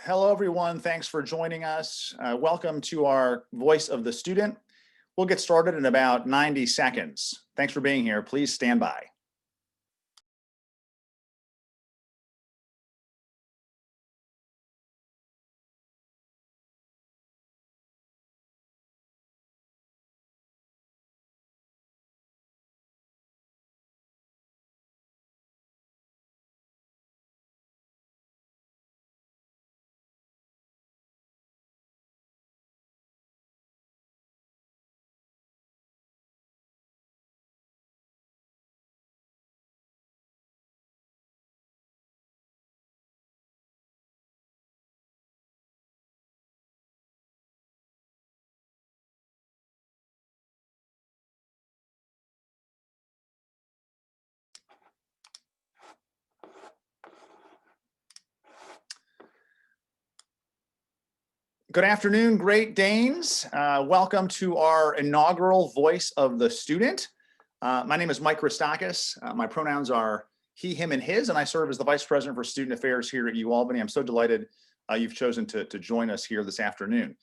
Hello, everyone. Thanks for joining us. Welcome to our Voice of the Student. We'll get started in about 90 seconds. Thanks for being here. Please stand by. Good afternoon, Great Danes. Welcome to our inaugural Voice of the Student. My name is Mike Christakis. My pronouns are he, him, and his, and I serve as the Vice President for Student Affairs here at UAlbany. I'm so delighted you've chosen to join us here this afternoon.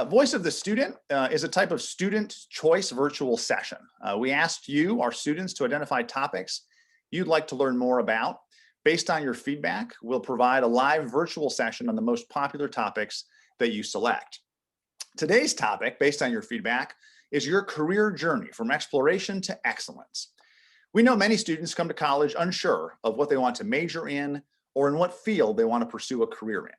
Voice of the Student is a type of student choice virtual session. We asked you, our students, to identify topics you'd like to learn more about. Based on your feedback, we'll provide a live virtual session on the most popular topics that you select. Today's topic, based on your feedback, is your career journey from exploration to excellence. We know many students come to college unsure of what they want to major in or in what field they want to pursue a career in.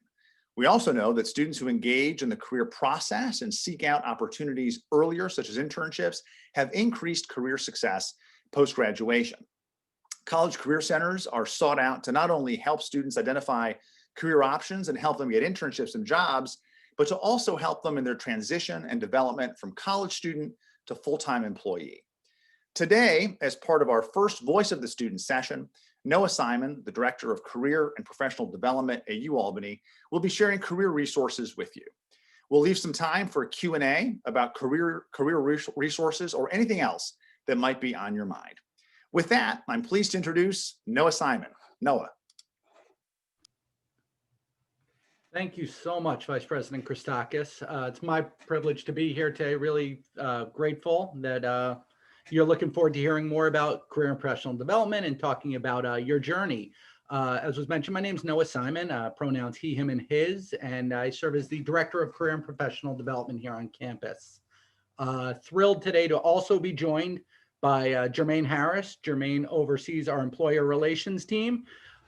We also know that students who engage in the career process and seek out opportunities earlier, such as internships, have increased career success post-graduation. College career centers are sought out to not only help students identify career options and help them get internships and jobs, but to also help them in their transition and development from college student to full-time employee. Today, as part of our first Voice of the Student session, Noah Simon, the Director of Career and Professional Development at UAlbany, will be sharing career resources with you. We'll leave some time for a Q&A about career resources or anything else that might be on your mind. With that, I'm pleased to introduce Noah Simon. Noah. Thank you so much, Vice President Christakis. It's my privilege to be here today. Really grateful that you're looking forward to hearing more about career and professional development and talking about your journey. As was mentioned, my name is Noah Simon, pronouns he, him, and his, and I serve as the Director of Career and Professional Development here on campus. Thrilled today to also be joined by Jermaine Harris. Jermaine oversees our employer relations team.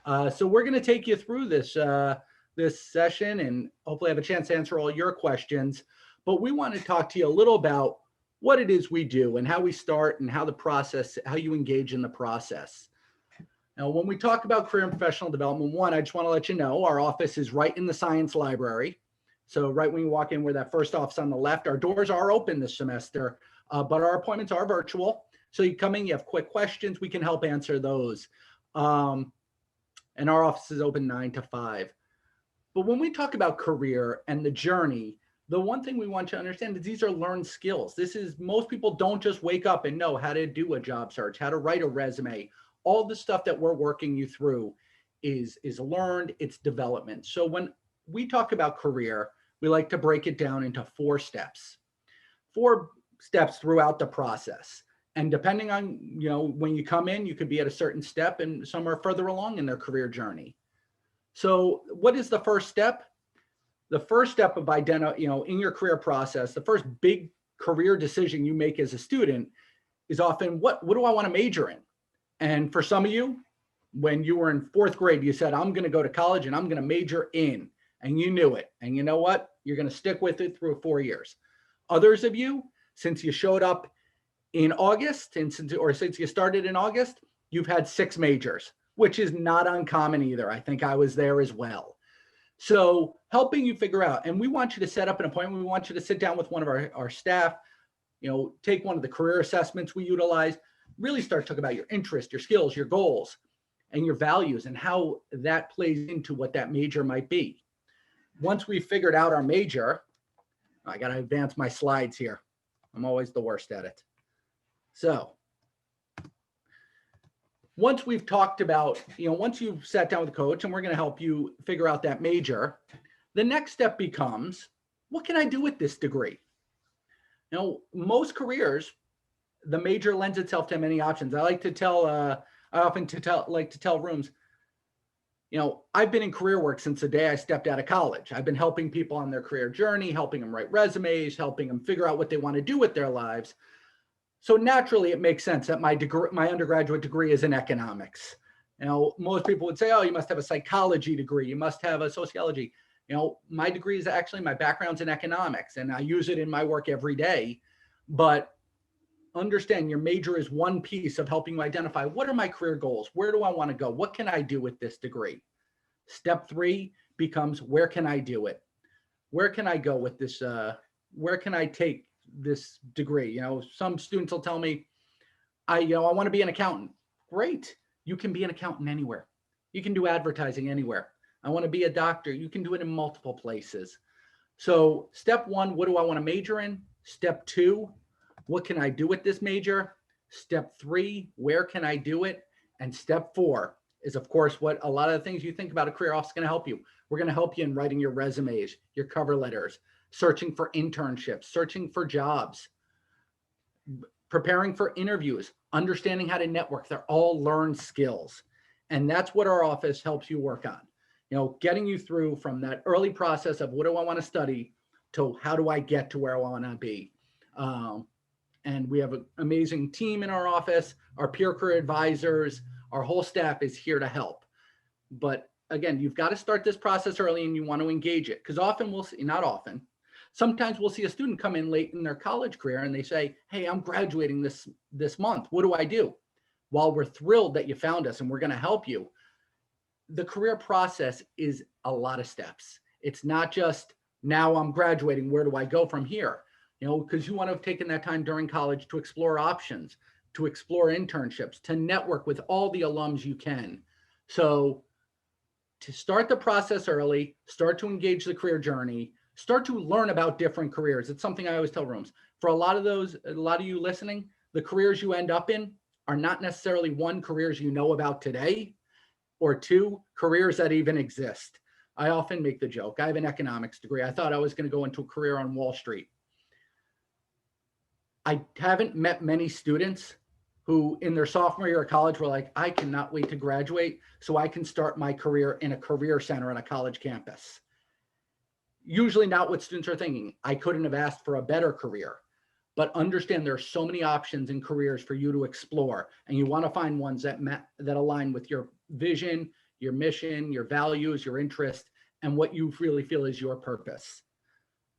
So we're going to take you through this session and hopefully have a chance to answer all your questions. But we want to talk to you a little about what it is we do and how we start and how you engage in the process. Now, when we talk about career and professional development, one, I just want to let you know our office is right in the science library. So right when you walk in, where that first office on the left, our doors are open this semester, but our appointments are virtual. So you come in, you have quick questions, we can help answer those. And our office is open 9 to 5. But when we talk about career and the journey, the one thing we want you to understand is these are learned skills. Most people don't just wake up and know how to do a job search, how to write a resume. All the stuff that we're working you through is learned, it's development. So when we talk about career, we like to break it down into 4 steps. 4 steps throughout the process. And depending on, when you come in, you could be at a certain step and some are further along in their career journey. So what is the first step? The first step of in your career process, the first big career decision you make as a student is often, what do I want to major in? And for some of you, when you were in 4th grade, you said, I'm going to go to college and I'm going to major in, and you knew it. And you know what? You're going to stick with it through 4 years. Others of you, since you showed up in August since you started in August, you've had 6 majors, which is not uncommon either. I think I was there as well. So helping you figure out, and we want you to set up an appointment. We want you to sit down with one of our staff, take one of the career assessments we utilize, really start talking about your interest, your skills, your goals, and your values and how that plays into what that major might be. Once we've figured out our major, I got to advance my slides here. I'm always the worst at it. So once we've talked about, once you've sat down with the coach and we're going to help you figure out that major, The next step becomes, what can I do with this degree? Most careers, the major lends itself to many options. I like to tell, like to tell rooms, I've been in career work since the day I stepped out of college. I've been helping people on their career journey, helping them write resumes, helping them figure out what they want to do with their lives. So naturally, it makes sense that my undergraduate degree is in economics. Most people would say, oh, you must have a psychology degree. You must have a sociology. My degree is actually, my background's in economics, and I use it in my work every day. But understand, your major is one piece of helping you identify, what are my career goals? Where do I want to go? What can I do with this degree? Step 3 becomes, where can I do it? Where can I go with this? Where can I take this degree? Some students will tell me, I want to be an accountant. Great. You can be an accountant anywhere. You can do advertising anywhere. I want to be a doctor. You can do it in multiple places. So step 1, what do I want to major in? Step 2, what can I do with this major? Step 3, where can I do it? And step 4 is, of course, what a lot of the things you think about a career office is going to help you. We're going to help you in writing your resumes, your cover letters, searching for internships, searching for jobs, preparing for interviews, understanding how to network. They're all learned skills. And that's what our office helps you work on. Getting you through from that early process of what do I want to study to how do I get to where I want to be. And we have an amazing team in our office, our peer career advisors, our whole staff is here to help. But again, you've got to start this process early and you want to engage it, because often we'll see, not often, sometimes we'll see a student come in late in their college career and they say, hey, I'm graduating this month. What do I do? While we're thrilled that you found us and we're going to help you, the career process is a lot of steps. It's not just, now I'm graduating, where do I go from here? Because you want to have taken that time during college to explore options, to explore internships, to network with all the alums you can. So to start the process early, start to engage the career journey, start to learn about different careers. It's something I always tell rooms. For a lot of you listening, the careers you end up in are not necessarily, 1, careers you know about today, or 2, careers that even exist. I often make the joke, I have an economics degree. I thought I was going to go into a career on Wall Street. I haven't met many students who in their sophomore year of college were like, I cannot wait to graduate so I can start my career in a career center on a college campus. Usually not what students are thinking. I couldn't have asked for a better career. But understand there are so many options in careers for you to explore, and you want to find ones that align with your vision, your mission, your values, your interest, and what you really feel is your purpose.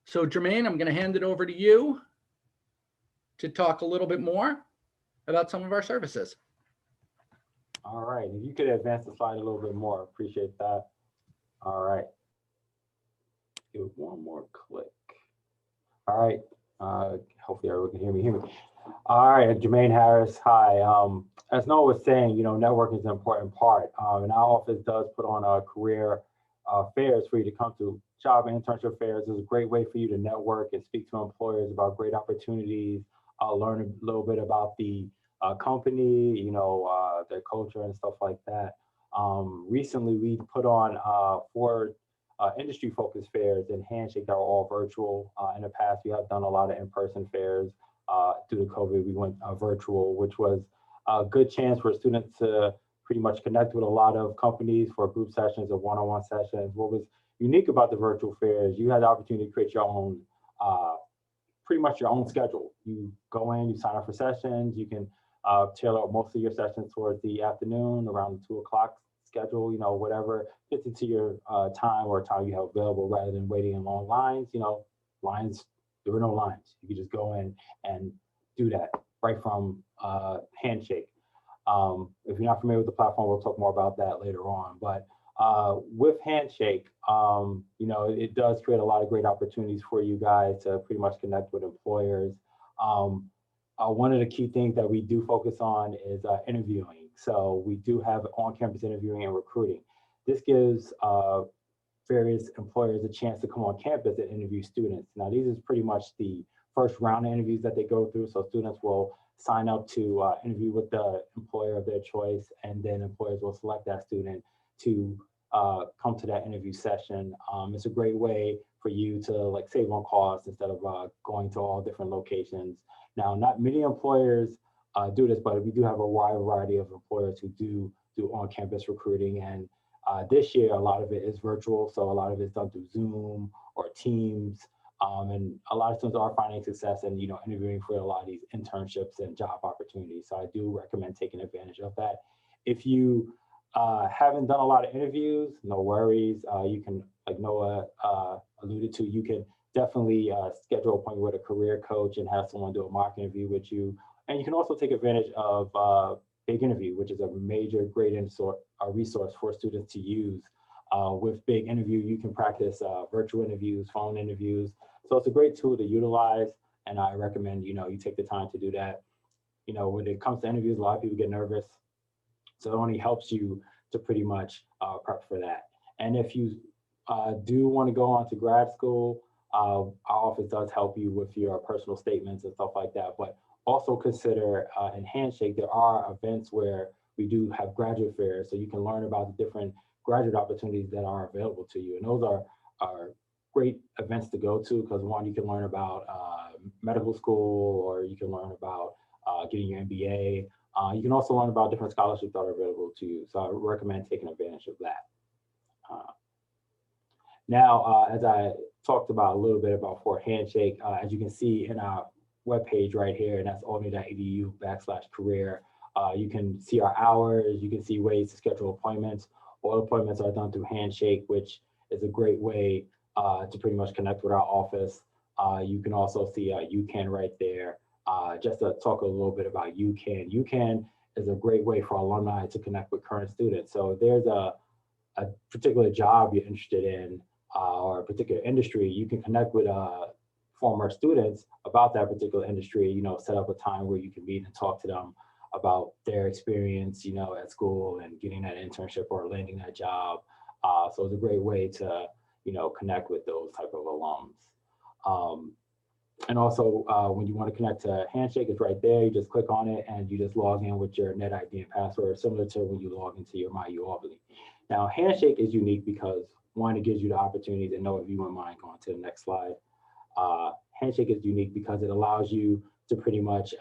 So Jermaine, I'm going to hand it over to you to talk a little bit more about some of our services. All right, if you could advance the slide a little bit more, appreciate that. All right, give it one more click. All right, hopefully everyone can hear me. All right, Jermaine Harris, hi. As Noah was saying, networking is an important part, and our office does put on career fairs for you to come to. Job and internship fairs is a great way for you to network and speak to employers about great opportunities, learn a little bit about the company, their culture and stuff like that. Recently, we put on 4 industry-focused fairs and Handshake that are all virtual. In the past, we have done a lot of in-person fairs. Due to COVID, we went virtual, which was a good chance for students to pretty much connect with a lot of companies for group sessions or one-on-one sessions. What was unique about the virtual fairs, you had the opportunity to create your own, pretty much your own schedule. You go in, you sign up for sessions, you can tailor most of your sessions towards the afternoon, around the 2 o'clock schedule, whatever fits into your time or time you have available, rather than waiting in long lines. Lines, there were no lines. You could just go in and do that right from Handshake. If you're not familiar with the platform, we'll talk more about that later on. But with Handshake, it does create a lot of great opportunities for you guys to pretty much connect with employers. One of the key things that we do focus on is interviewing. So we do have on-campus interviewing and recruiting. This gives various employers a chance to come on campus and interview students. Now, these is pretty much the first round of interviews that they go through. So students will sign up to interview with the employer of their choice, and then employers will select that student to come to that interview session. It's a great way for you to like save on costs instead of going to all different locations. Now, not many employers do this, but we do have a wide variety of employers who do on-campus recruiting. And this year, a lot of it is virtual. So a lot of it's done through Zoom or Teams. And a lot of students are finding success and, interviewing for a lot of these internships and job opportunities. So I do recommend taking advantage of that. If you haven't done a lot of interviews, no worries. You can, like Noah alluded to, you can definitely schedule an appointment with a career coach and have someone do a mock interview with you. And you can also take advantage of Big Interview, which is a major great resource for students to use. With Big Interview, you can practice virtual interviews, phone interviews. So it's a great tool to utilize. And I recommend, you take the time to do that. When it comes to interviews, a lot of people get nervous. So it only helps you to pretty much prep for that. And if you do want to go on to grad school, our office does help you with your personal statements and stuff like that. But also consider in Handshake, there are events where we do have graduate fairs. So you can learn about the different graduate opportunities that are available to you. And those are great events to go to because one, you can learn about medical school, or you can learn about getting your MBA. You can also learn about different scholarships that are available to you. So I recommend taking advantage of that. Now, as I talked about a little bit about for Handshake, as you can see in our webpage right here, and that's albany.edu/career. You can see our hours, you can see ways to schedule appointments. All appointments are done through Handshake, which is a great way to pretty much connect with our office. You can also see UCAN right there. Just to talk a little bit about UCAN. UCAN is a great way for alumni to connect with current students. So if there's a particular job you're interested in or a particular industry, you can connect with former students about that particular industry, set up a time where you can meet and talk to them about their experience, at school and getting that internship or landing that job. So it's a great way to, connect with those type of alums. And also when you want to connect to Handshake, it's right there. You just click on it and you just log in with your NetID and password, similar to when you log into your MyUAlbany. Now, Handshake is unique because one, it gives you the opportunity to know, if you wouldn't mind going to the next slide. Handshake is unique because it allows you to pretty much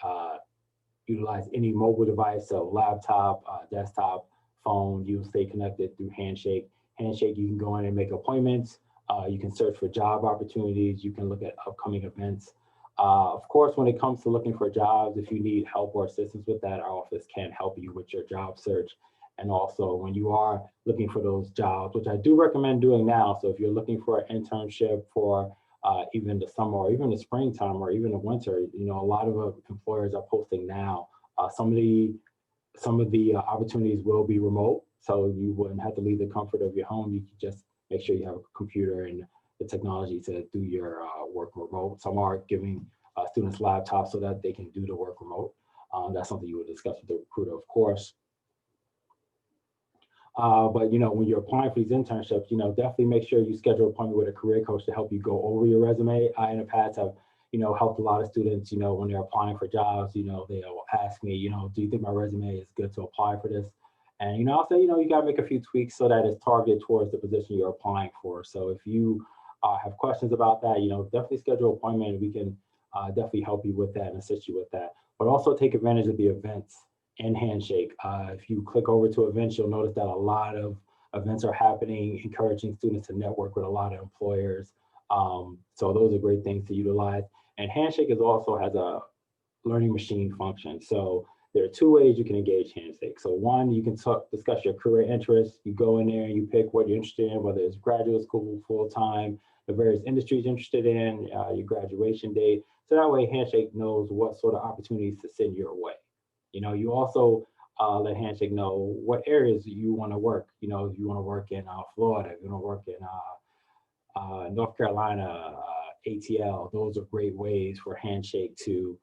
utilize any mobile device, so laptop, desktop, phone. You'll stay connected through Handshake. Handshake, you can go in and make appointments. You can search for job opportunities. You can look at upcoming events. Of course, when it comes to looking for jobs, if you need help or assistance with that, our office can help you with your job search. And also when you are looking for those jobs, which I do recommend doing now. So if you're looking for an internship for even the summer or even the springtime or even the winter, a lot of employers are posting now. Some of the opportunities will be remote, so you wouldn't have to leave the comfort of your home. You can just make sure you have a computer and the technology to do your work remote. Some are giving students laptops so that they can do the work remote. That's something you would discuss with the recruiter, of course. But when you're applying for these internships, definitely make sure you schedule an appointment with a career coach to help you go over your resume. I, in the past, have helped a lot of students. When they're applying for jobs, they'll ask me, do you think my resume is good to apply for this? And I'll say, you got to make a few tweaks so that it's targeted towards the position you're applying for. So if you have questions about that, definitely schedule an appointment, and we can definitely help you with that and assist you with that. But also take advantage of the events in Handshake. If you click over to events, you'll notice that a lot of events are happening, encouraging students to network with a lot of employers. So those are great things to utilize. And Handshake also has a learning machine function. So there are two ways you can engage Handshake. So one, you can discuss your career interests. You go in there and you pick what you're interested in, whether it's graduate school, full-time, the various industries you're interested in, your graduation date. So that way Handshake knows what sort of opportunities to send your way. You also let Handshake know what areas you want to work. If you want to work in Florida, if you want to work in North Carolina, ATL, those are great ways for Handshake to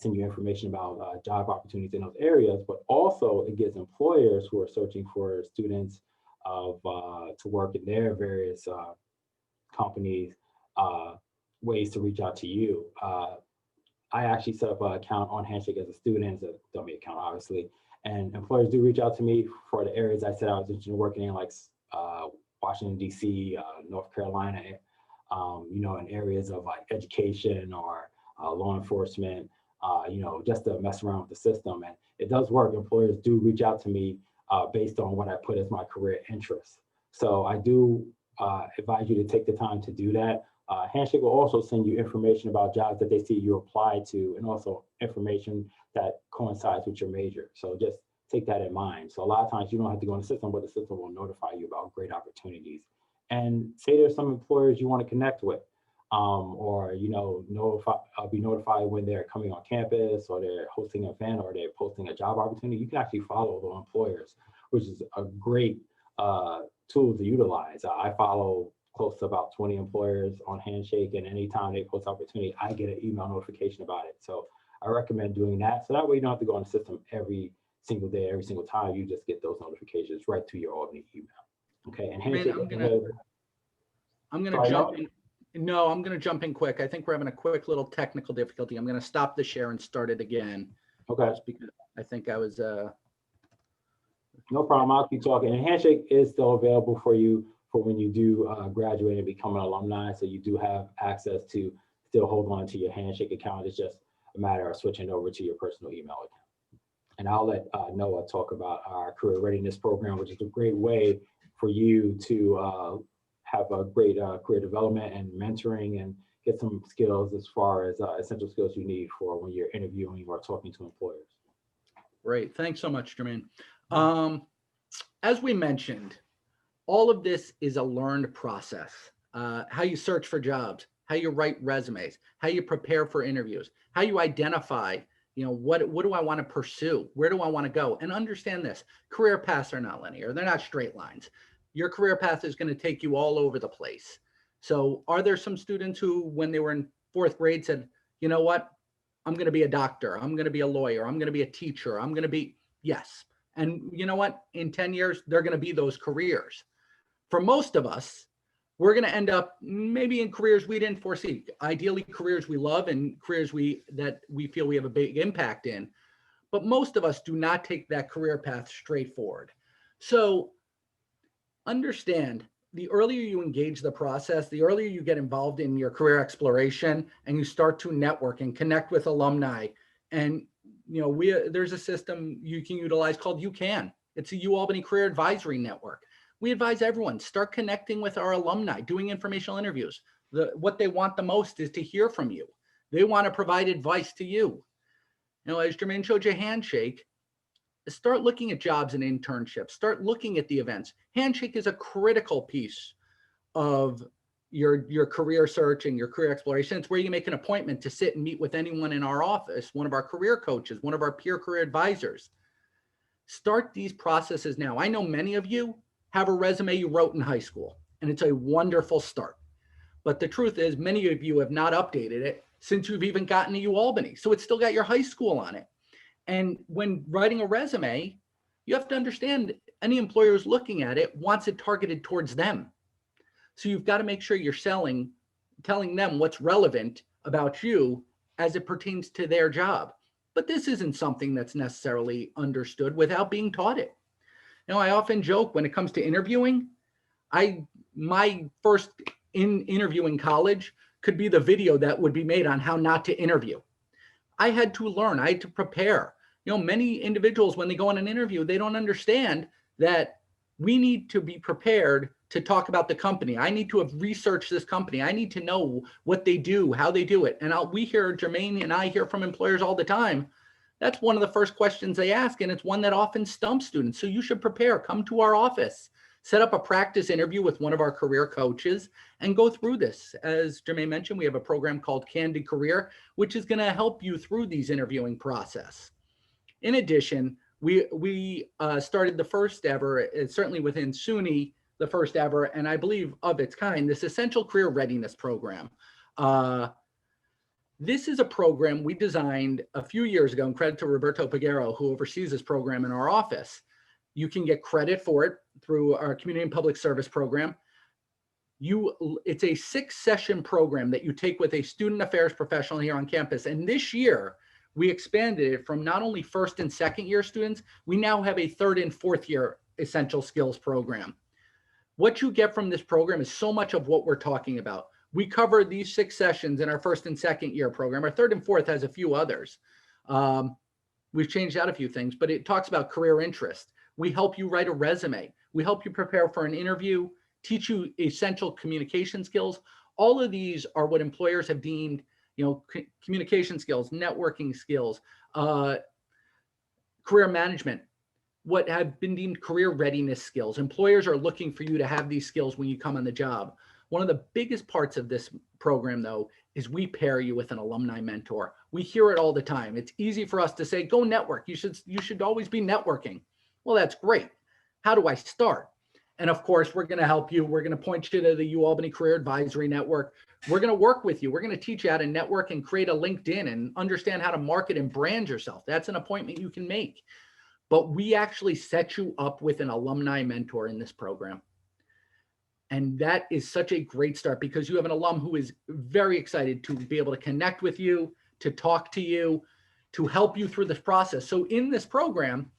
send you information about job opportunities in those areas. But also it gives employers who are searching for students to work in their various companies ways to reach out to you. I actually set up an account on Handshake as a student. It's a dummy account, obviously. And employers do reach out to me for the areas I said I was interested in working in, like Washington, D.C., North Carolina, in areas of like education or law enforcement, just to mess around with the system. And it does work. Employers do reach out to me based on what I put as my career interests. So I do advise you to take the time to do that. Handshake will also send you information about jobs that they see you apply to, and also information that coincides with your major. So just take that in mind. So a lot of times you don't have to go in the system, but the system will notify you about great opportunities. And say there's some employers you want to connect with, or be notified when they're coming on campus, or they're hosting an event, or they're posting a job opportunity. You can actually follow those employers, which is a great tool to utilize. I follow close to about 20 employers on Handshake, and anytime they post opportunity, I get an email notification about it. So I recommend doing that. So that way you don't have to go on the system every single day, every single time. You just get those notifications right to your Albany email. Okay, and Handshake. I'm gonna jump in. No, I'm gonna jump in quick. I think we're having a quick little technical difficulty. I'm gonna stop the share and start it again. Okay. Just because I think I was No problem. I'll keep talking. And Handshake is still available for you for when you do graduate and become an alumni. So you do have access to still hold on to your Handshake account. It's just a matter of switching over to your personal email account. And I'll let Noah talk about our career readiness program, which is a great way for you to have a great career development and mentoring, and get some skills as far as essential skills you need for when you're interviewing or talking to employers. Great. Thanks so much, Jermaine. As we mentioned, all of this is a learned process. How you search for jobs, how you write resumes, how you prepare for interviews, how you identify, what do I want to pursue? Where do I want to go? And understand this, career paths are not linear. They're not straight lines. Your career path is going to take you all over the place. So are there some students who, when they were in 4th grade, said, you know what, I'm going to be a doctor, I'm going to be a lawyer, I'm going to be a teacher, I'm going to be, yes. And you know what, in 10 years, they're going to be those careers. For most of us, we're going to end up maybe in careers we didn't foresee, ideally careers we love and careers that we feel we have a big impact in. But most of us do not take that career path straight forward. So understand, the earlier you engage the process, the earlier you get involved in your career exploration, and you start to network and connect with alumni. And there's a system you can utilize called UCAN. It's a UAlbany Career Advisory Network. We advise everyone, start connecting with our alumni, doing informational interviews. What they want the most is to hear from you. They want to provide advice to you. As Jermaine showed you, Handshake, start looking at jobs and internships, start looking at the events. Handshake is a critical piece of your career search and your career exploration. It's where you make an appointment to sit and meet with anyone in our office, one of our career coaches, one of our peer career advisors. Start these processes now. I know many of you have a resume you wrote in high school, and it's a wonderful start. But the truth is, many of you have not updated it since you've even gotten to UAlbany. So it's still got your high school on it. And when writing a resume, you have to understand any employer who's looking at it wants it targeted towards them. So you've got to make sure you're telling them what's relevant about you as it pertains to their job. But this isn't something that's necessarily understood without being taught it. I often joke when it comes to interviewing, my first interview in college could be the video that would be made on how not to interview. I had to learn, I had to prepare. Many individuals, when they go on an interview, they don't understand that we need to be prepared to talk about the company. I need to have researched this company. I need to know what they do, how they do it. And we hear, Jermaine and I hear from employers all the time, that's one of the first questions they ask, and it's one that often stumps students. So you should prepare, come to our office, set up a practice interview with one of our career coaches, and go through this. As Jermaine mentioned, we have a program called Candid Career, which is going to help you through these interviewing process. In addition, we started the first ever, certainly within SUNY, the first ever, and I believe of its kind, this Essential Career Readiness Program. This is a program we designed a few years ago, and credit to Roberto Peguero, who oversees this program in our office. You can get credit for it through our Community and Public Service program. It's a 6-session program that you take with a student affairs professional here on campus. And this year, we expanded it from not only 1st and 2nd year students, we now have a 3rd and 4th year essential skills program. What you get from this program is so much of what we're talking about. We cover these 6 sessions in our first and second year program. Our third and fourth has a few others. We've changed out a few things, but it talks about career interest. We help you write a resume. We help you prepare for an interview, teach you essential communication skills. All of these are what employers have deemed, communication skills, networking skills, career management, what have been deemed career readiness skills. Employers are looking for you to have these skills when you come on the job. One of the biggest parts of this program, though, is we pair you with an alumni mentor. We hear it all the time. It's easy for us to say, go network. You should always be networking. Well, that's great. How do I start? And of course, we're going to help you. We're going to point you to the UAlbany Career Advisory Network. We're going to work with you. We're going to teach you how to network and create a LinkedIn and understand how to market and brand yourself. That's an appointment you can make. But we actually set you up with an alumni mentor in this program. And that is such a great start because you have an alum who is very excited to be able to connect with you, to talk to you, to help you through this process. So in this program,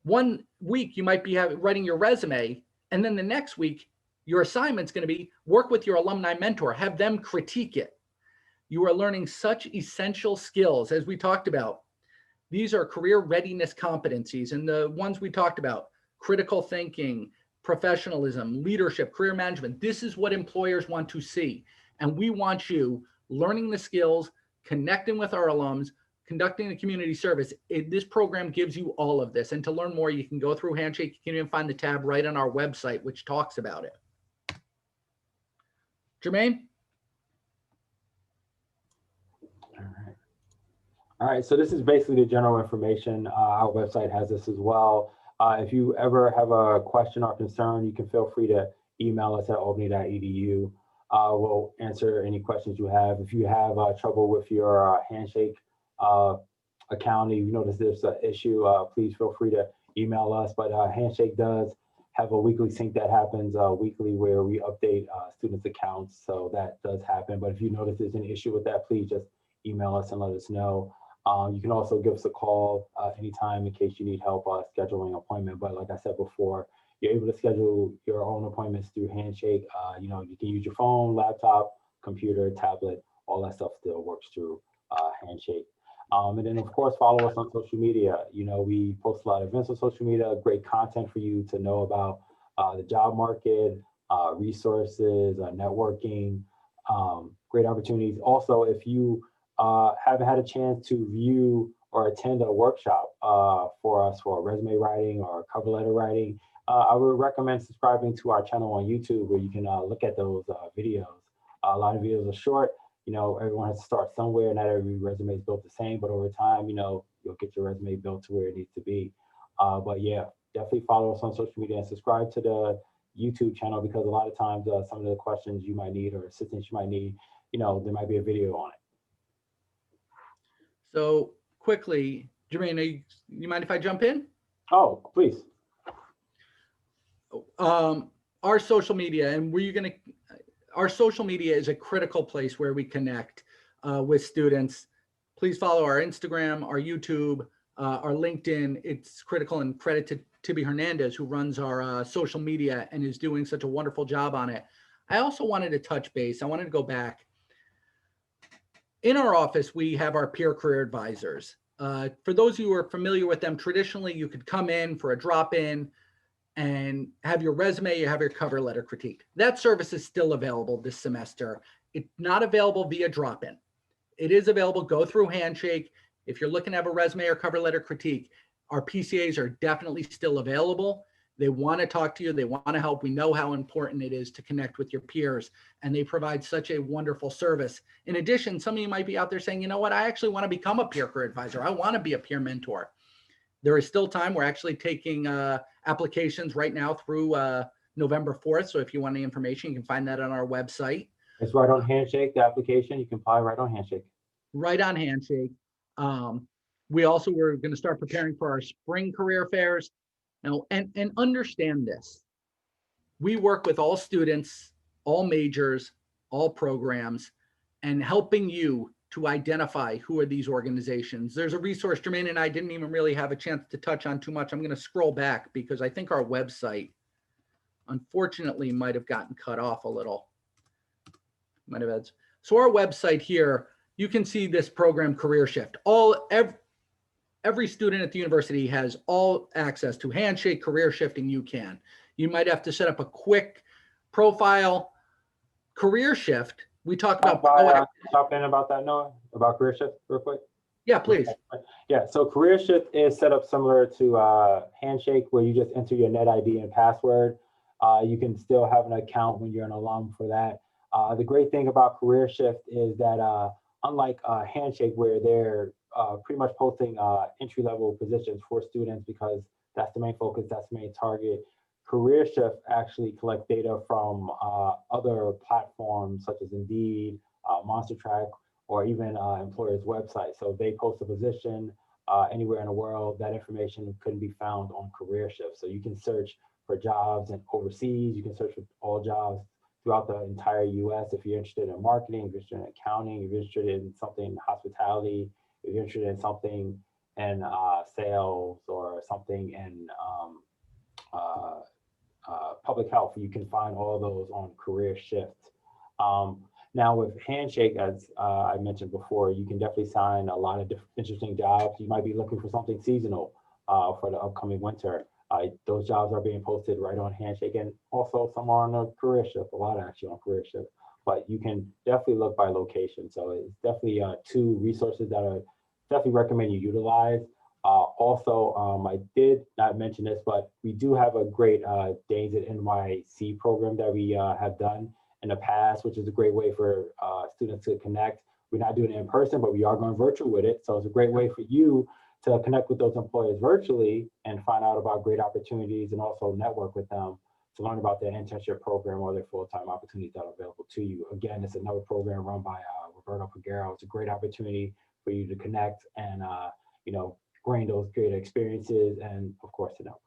one week you might be writing your resume, and then the next week, your assignment's going to be work with your alumni mentor, have them critique it. You are learning such essential skills, as we talked about. These are career readiness competencies, and the ones we talked about, critical thinking, professionalism, leadership, career management. This is what employers want to see. And we want you learning the skills, connecting with our alums, conducting the community service. This program gives you all of this. And to learn more, you can go through Handshake. You can even find the tab right on our website, which talks about it. Jermaine? All right, so this is basically the general information. Our website has this as well. If you ever have a question or concern, you can feel free to email us at albany.edu. We'll answer any questions you have. If you have trouble with your Handshake account, if you notice there's an issue, please feel free to email us. But Handshake does have a weekly sync that happens weekly where we update students' accounts. So that does happen. But if you notice there's an issue with that, please just email us and let us know. You can also give us a call anytime in case you need help scheduling an appointment. But like I said before, you're able to schedule your own appointments through Handshake. You can use your phone, laptop, computer, tablet, all that stuff still works through Handshake. And then of course, follow us on social media. We post a lot of events on social media, great content for you to know about the job market, resources, networking, great opportunities. Also, if you haven't had a chance to view or attend a workshop for us for resume writing or cover letter writing, I would recommend subscribing to our channel on YouTube where you can look at those videos. A lot of videos are short. Everyone has to start somewhere. Not every resume is built the same, but over time, you'll get your resume built to where it needs to be. But yeah, definitely follow us on social media and subscribe to the YouTube channel because a lot of times some of the questions you might need or assistance you might need, there might be a video on it. So quickly, Jermaine, you mind if I jump in? Oh, please. Our social media, and our social media is a critical place where we connect with students. Please follow our Instagram, our YouTube, our LinkedIn. It's critical, and credit to Tibby Hernandez, who runs our social media and is doing such a wonderful job on it. I also wanted to touch base. I wanted to go back. In our office, we have our peer career advisors. For those who are familiar with them, traditionally, you could come in for a drop-in and have your resume, you have your cover letter critique. That service is still available this semester. It's not available via drop-in. It is available, go through Handshake. If you're looking to have a resume or cover letter critique, our PCAs are definitely still available. They want to talk to you. They want to help. We know how important it is to connect with your peers, and they provide such a wonderful service. In addition, some of you might be out there saying, you know what, I actually want to become a peer career advisor. I want to be a peer mentor. There is still time. We're actually taking applications right now through November 4th. So if you want any information, you can find that on our website. It's right on Handshake, the application. You can apply right on Handshake. Right on Handshake. We also were going to start preparing for our spring career fairs. Now, and understand this. We work with all students, all majors, all programs, and helping you to identify who are these organizations. There's a resource Jermaine and I didn't even really have a chance to touch on too much. I'm going to scroll back because I think our website, unfortunately might have gotten cut off a little. Might have had. So our website here, you can see this program Career Shift. Every student at the university has all access to Handshake, Career Shifting. You might have to set up a quick profile. Career Shift, we talk about Jump in about that, Noah, about Career Shift real quick. Yeah, please. Yeah, so Career Shift is set up similar to Handshake, where you just enter your net ID and password. You can still have an account when you're an alum for that. The great thing about Career Shift is that unlike Handshake, where they're pretty much posting entry-level positions for students because that's the main focus, that's the main target, Career Shift actually collect data from other platforms such as Indeed, Monster Track, or even employers' websites. So if they post a position anywhere in the world, that information couldn't be found on Career Shift. So you can search for jobs and overseas, you can search for all jobs throughout the entire US. If you're interested in marketing, if you're interested in accounting, if you're interested in something in hospitality, if you're interested in something in sales or something in public health, you can find all of those on Career Shift. Now with Handshake, as I mentioned before, you can definitely sign a lot of interesting jobs. You might be looking for something seasonal for the upcoming winter. Those jobs are being posted right on Handshake, and also some are on a Career Shift, a lot actually on Career Shift, but you can definitely look by location. So it's definitely two resources that I definitely recommend you utilize. Also, I did not mention this, but we do have a great Danes at NYC program that we have done in the past, which is a great way for students to connect. We're not doing it in person, but we are going virtual with it. So it's a great way for you to connect with those employers virtually and find out about great opportunities and also network with them to learn about their internship program or their full-time opportunities that are available to you. Again, it's another program run by Roberto Figueroa. It's a great opportunity for you to connect and gain those great experiences and of course to know.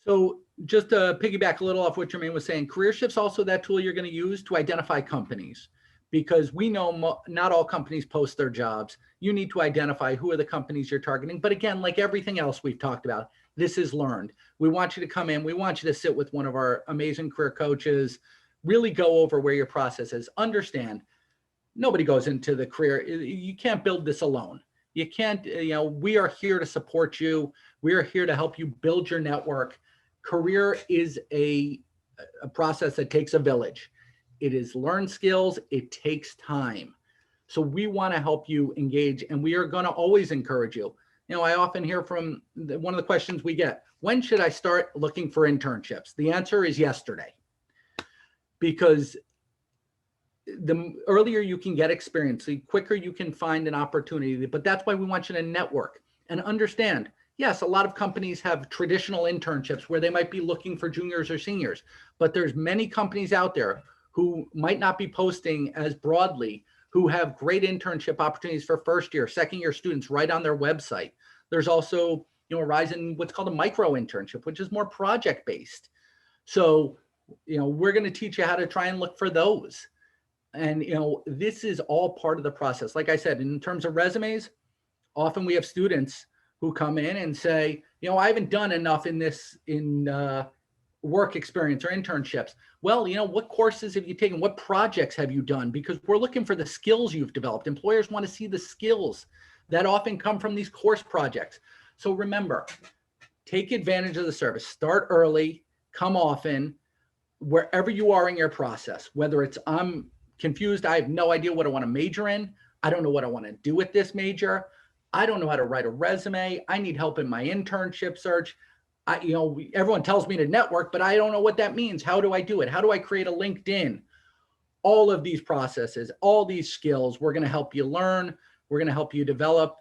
So just to piggyback a little off what Jermaine was saying, Career Shift's also that tool you're going to use to identify companies, because we know not all companies post their jobs. You need to identify who are the companies you're targeting. But again, like everything else we've talked about, this is learned. We want you to come in. We want you to sit with one of our amazing career coaches, really go over where your process is. Understand, nobody goes into the career. You can't build this alone. You can't, we are here to support you. We are here to help you build your network. Career is a process that takes a village. It is learned skills. It takes time. So we want to help you engage, and we are going to always encourage you. I often hear from one of the questions we get, when should I start looking for internships? The answer is yesterday, because the earlier you can get experience, the quicker you can find an opportunity. But that's why we want you to network and understand. Yes, a lot of companies have traditional internships where they might be looking for juniors or seniors, but there's many companies out there who might not be posting as broadly, who have great internship opportunities for first year, second year students right on their website. There's also, a rise in what's called a micro internship, which is more project based. So, we're going to teach you how to try and look for those. And, this is all part of the process. Like I said, in terms of resumes, often we have students who come in and say, I haven't done enough in work experience or internships. Well, what courses have you taken? What projects have you done? Because we're looking for the skills you've developed. Employers want to see the skills that often come from these course projects. So remember, take advantage of the service. Start early, come often, wherever you are in your process, whether it's I'm confused, I have no idea what I want to major in. I don't know what I want to do with this major. I don't know how to write a resume. I need help in my internship search. Everyone tells me to network, but I don't know what that means. How do I do it? How do I create a LinkedIn? All of these processes, all these skills, we're going to help you learn. We're going to help you develop,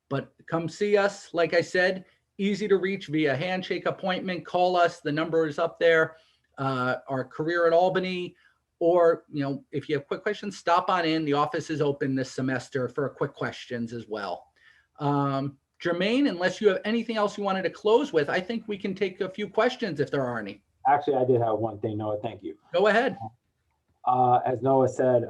but come see us. Like I said, easy to reach via Handshake appointment. Call us. The number is up there. Our Career at Albany, or, if you have quick questions, stop on in. The office is open this semester for quick questions as well. Jermaine, unless you have anything else you wanted to close with, I think we can take a few questions if there are any. Actually, I did have one thing, Noah. Thank you. Go ahead. As Noah said,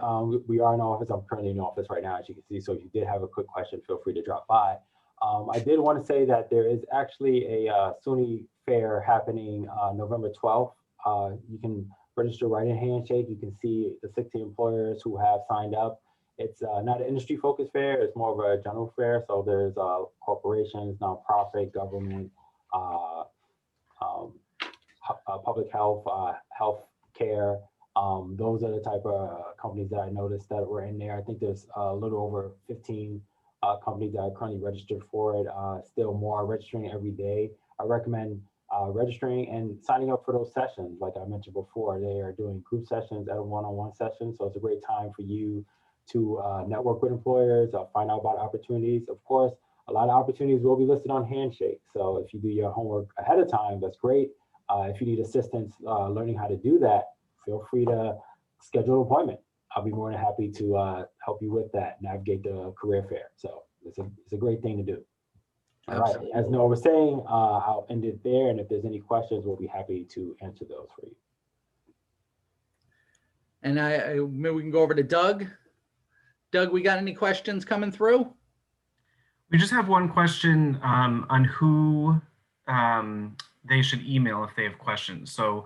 we are in office. I'm currently in office right now, as you can see. So if you did have a quick question, feel free to drop by. I did want to say that there is actually a SUNY fair happening November 12th. You can register right in Handshake. You can see the 60 employers who have signed up. It's not an industry focused fair, it's more of a general fair. So there's corporations, nonprofit, government, public health, health care. Those are the type of companies that I noticed that were in there. I think there's a little over 15 companies that are currently registered for it. Still more registering every day. I recommend registering and signing up for those sessions. Like I mentioned before, they are doing group sessions at a one-on-one session. So it's a great time for you to network with employers, find out about opportunities. Of course, a lot of opportunities will be listed on Handshake. So if you do your homework ahead of time, that's great. If you need assistance learning how to do that, feel free to schedule an appointment. I'll be more than happy to help you with that, navigate the career fair. So it's a great thing to do. All right, as Noah was saying, I'll end it there. And if there's any questions, we'll be happy to answer those for you. And maybe we can go over to Doug. Doug, we got any questions coming through? We just have one question on who they should email if they have questions. So,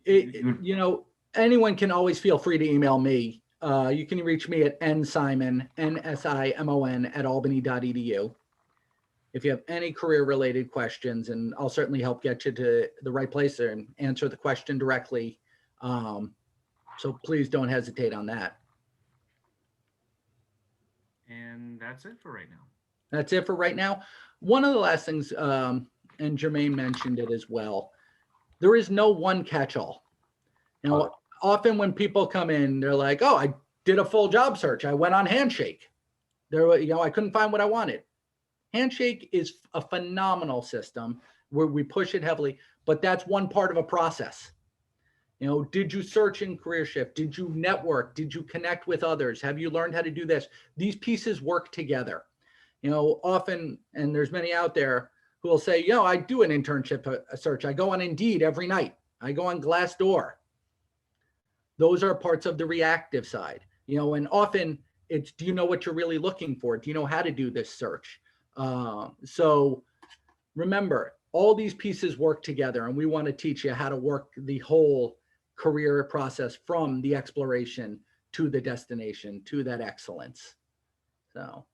you know, anyone can always feel free to email me. You can reach me at nsimon, NSIMON @albany.edu. If you have any career related questions, and I'll certainly help get you to the right place there and answer the question directly. So please don't hesitate on that. and that's it for right now. That's it for right now. One of the last things, and Jermaine mentioned it as well, there is no one catch-all. You know, often when people come in, they're like, oh, I did a full job search. I went on Handshake. I couldn't find what I wanted. Handshake is a phenomenal system where we push it heavily, but that's one part of a process. You know, did you search in CareerShift? Did you network? Did you connect with others? Have you learned how to do this? These pieces work together. You know, often, and there's many out there who will say, I do an internship search. I go on Indeed every night. I go on Glassdoor. Those are parts of the reactive side, and often it's, do you know what you're really looking for? Do you know how to do this search? So remember, all these pieces work together, and we want to teach you how to work the whole career process from the exploration to the destination, to that excellence. So.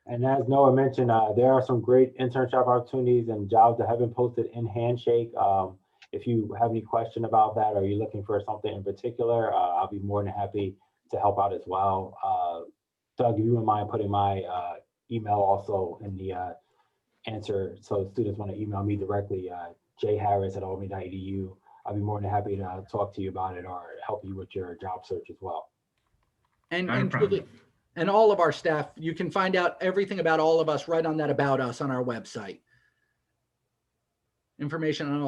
And as Noah mentioned, there are some great internship opportunities and jobs that have been posted in Handshake. If you have any question about that, or you're looking for something in particular, I'll be more than happy to help out as well. Doug, if you wouldn't mind putting my email also in the answer, so students want to email me directly, jharris@albany.edu. I'll be more than happy to talk to you about it or help you with your job search as well. And all of our staff, you can find out everything about all of us right on that About Us on our website. Information on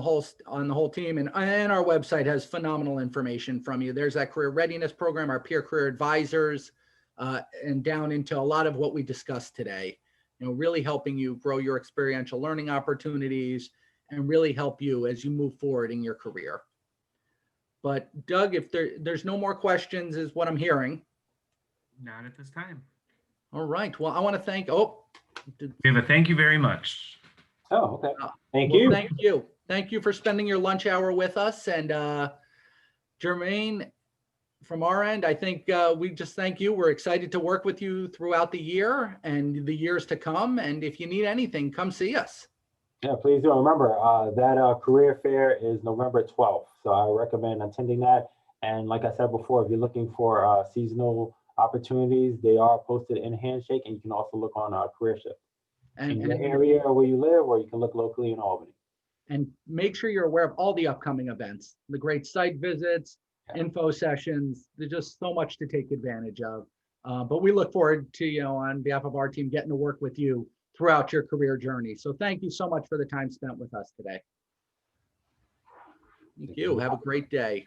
the whole team, and our website has phenomenal information from you. There's that career readiness program, our peer career advisors, and down into a lot of what we discussed today. Really helping you grow your experiential learning opportunities and really help you as you move forward in your career. But Doug, if there's no more questions, is what I'm hearing. Not at this time. All right. Well, I want to thank. Thank you very much. Oh, okay. Thank you. Thank you. Thank you for spending your lunch hour with us. And Jermaine, from our end, I think we just thank you. We're excited to work with you throughout the year and the years to come. And if you need anything, come see us. Yeah, please do. Remember, that career fair is November 12th. So I recommend attending that. And like I said before, if you're looking for seasonal opportunities, they are posted in Handshake, and you can also look on CareerShift in your area where you live, or you can look locally in Albany. And make sure you're aware of all the upcoming events, the great site visits, info sessions. There's just so much to take advantage of. But we look forward to, on behalf of our team, getting to work with you throughout your career journey. So thank you so much for the time spent with us today. Thank you. Have a great day.